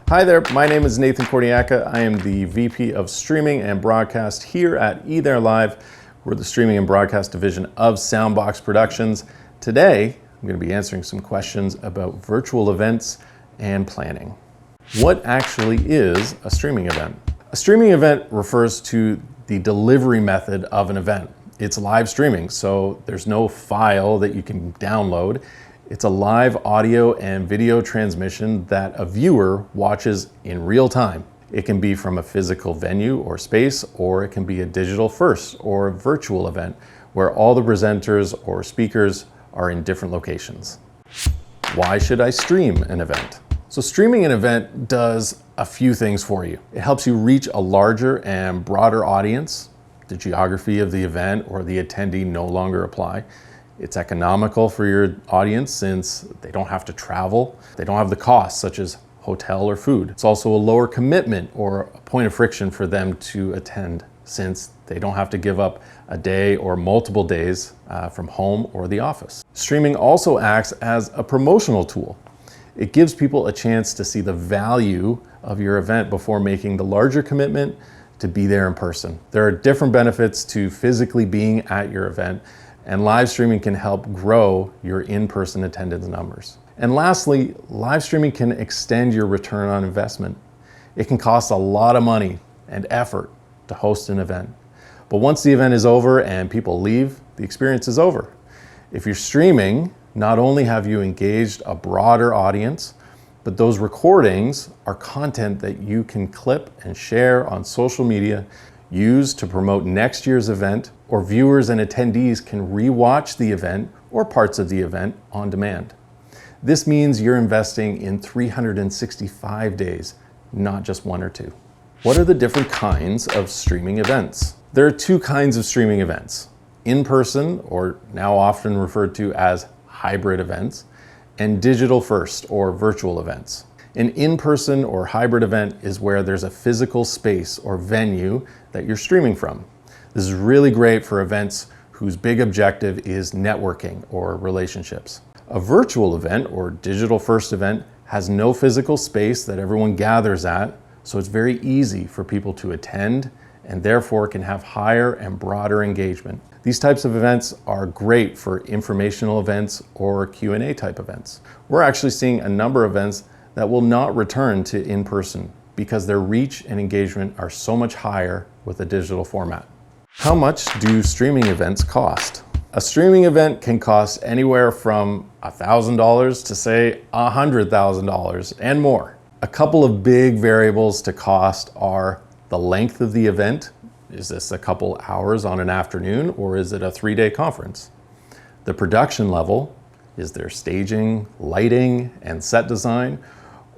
Hi there, my name is Nathan Kordyjaka. I am the VP of Streaming and Broadcast here at eThereLIVE. We're the streaming and broadcast division of Soundbox Productions. Today, I'm going to be answering some questions about virtual events and planning. What actually is a streaming event? A streaming event refers to the delivery method of an event. It's live streaming, so there's no file that you can download. It's a live audio and video transmission that a viewer watches in real time. It can be from a physical venue or space, or it can be a digital first or virtual event where all the presenters or speakers are in different locations. Why should I stream an event? So streaming an event does a few things for you. It helps you reach a larger and broader audience. The geography of the event or the attendee no longer apply. It's economical for your audience since they don't have to travel. They don't have the costs such as hotel or food. It's also a lower commitment or a point of friction for them to attend since they don't have to give up a day or multiple days from home or the office. Streaming also acts as a promotional tool. It gives people a chance to see the value of your event before making the larger commitment to be there in person. There are different benefits to physically being at your event, and live streaming can help grow your in-person attendance numbers. And lastly, live streaming can extend your return on investment. It can cost a lot of money and effort to host an event. But once the event is over and people leave, the experience is over. If you're streaming, not only have you engaged a broader audience, but those recordings are content that you can clip and share on social media, use to promote next year's event, or viewers and attendees can re-watch the event or parts of the event on demand. This means you're investing in 365 days, not just one or two. What are the different kinds of streaming events? There are two kinds of streaming events: in-person, or now often referred to as hybrid events, and digital first or virtual events. An in-person or hybrid event is where there's a physical space or venue that you're streaming from. This is really great for events whose big objective is networking or relationships. A virtual event or digital first event has no physical space that everyone gathers at, so it's very easy for people to attend and therefore can have higher and broader engagement. These types of events are great for informational events or Q&A type events. We're actually seeing a number of events that will not return to in-person because their reach and engagement are so much higher with a digital format. How much do streaming events cost? A streaming event can cost anywhere from $1,000 to say $100,000 and more. A couple of big variables to cost are the length of the event. Is this a couple hours on an afternoon, or is it a 3-day conference? The production level, is there staging, lighting, and set design?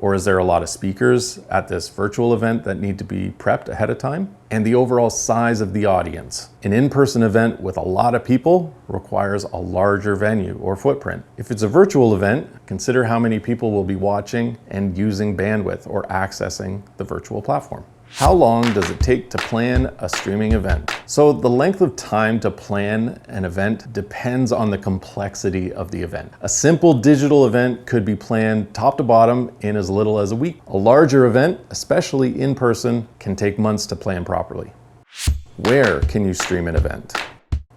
Or is there a lot of speakers at this virtual event that need to be prepped ahead of time? And the overall size of the audience. An in-person event with a lot of people requires a larger venue or footprint. If it's a virtual event, consider how many people will be watching and using bandwidth or accessing the virtual platform. How long does it take to plan a streaming event? So the length of time to plan an event depends on the complexity of the event. A simple digital event could be planned top to bottom in as little as a week. A larger event, especially in person, can take months to plan properly. Where can you stream an event?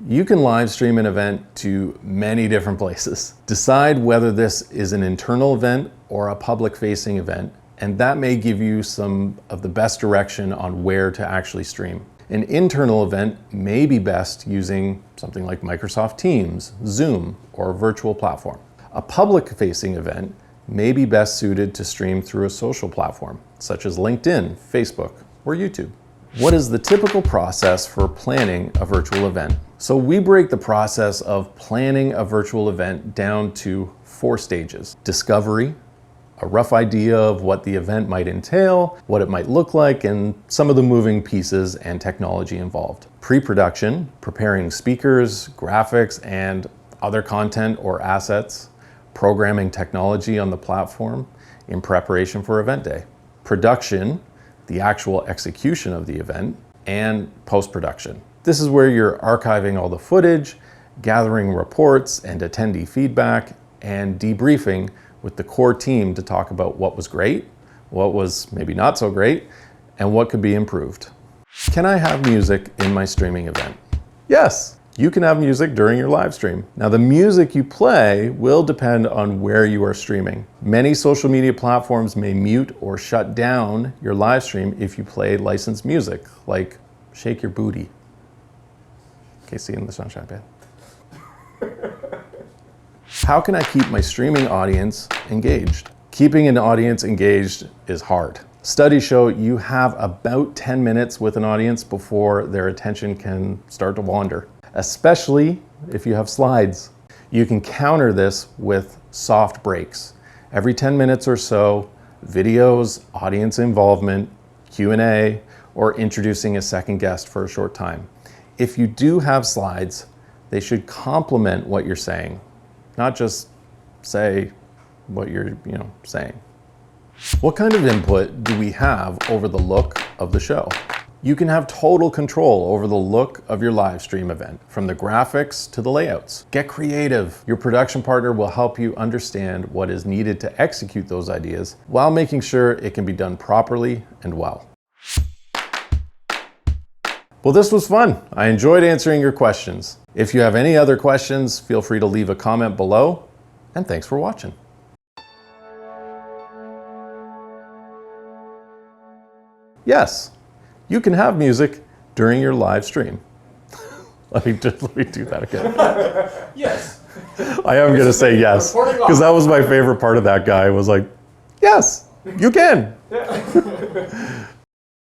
You can live stream an event to many different places. Decide whether this is an internal event or a public-facing event, and that may give you some of the best direction on where to actually stream. An internal event may be best using something like Microsoft Teams, Zoom, or a virtual platform. A public-facing event may be best suited to stream through a social platform, such as LinkedIn, Facebook, or YouTube. What is the typical process for planning a virtual event? So we break the process of planning a virtual event down to 4 stages: discovery, a rough idea of what the event might entail, what it might look like, and some of the moving pieces and technology involved. Pre-production, preparing speakers, graphics, and other content or assets, programming technology on the platform in preparation for event day. Production, the actual execution of the event, and post-production. This is where you're archiving all the footage, gathering reports and attendee feedback, and debriefing with the core team to talk about what was great, what was maybe not so great, and what could be improved. Can I have music in my streaming event? Yes, you can have music during your live stream. Now, the music you play will depend on where you are streaming. Many social media platforms may mute or shut down your live stream if you play licensed music, like Shake Your Booty. Casey in the Sunshine Band. How can I keep my streaming audience engaged? Keeping an audience engaged is hard. Studies show you have about 10 minutes with an audience before their attention can start to wander, especially if you have slides. You can counter this with soft breaks. Every 10 minutes or so, videos, audience involvement, Q&A, or introducing a second guest for a short time. If you do have slides, they should complement what you're saying, not just say what you're saying. What kind of input do we have over the look of the show? You can have total control over the look of your live stream event, from the graphics to the layouts. Get creative. Your production partner will help you understand what is needed to execute those ideas while making sure it can be done properly and well. Well, this was fun. I enjoyed answering your questions. If you have any other questions, feel free to leave a comment below, and thanks for watching. Yes, you can have music during your live stream. Let me do that again. Yes. I am going to say yes, because that was my favorite part of that guy, was like, yes, you can.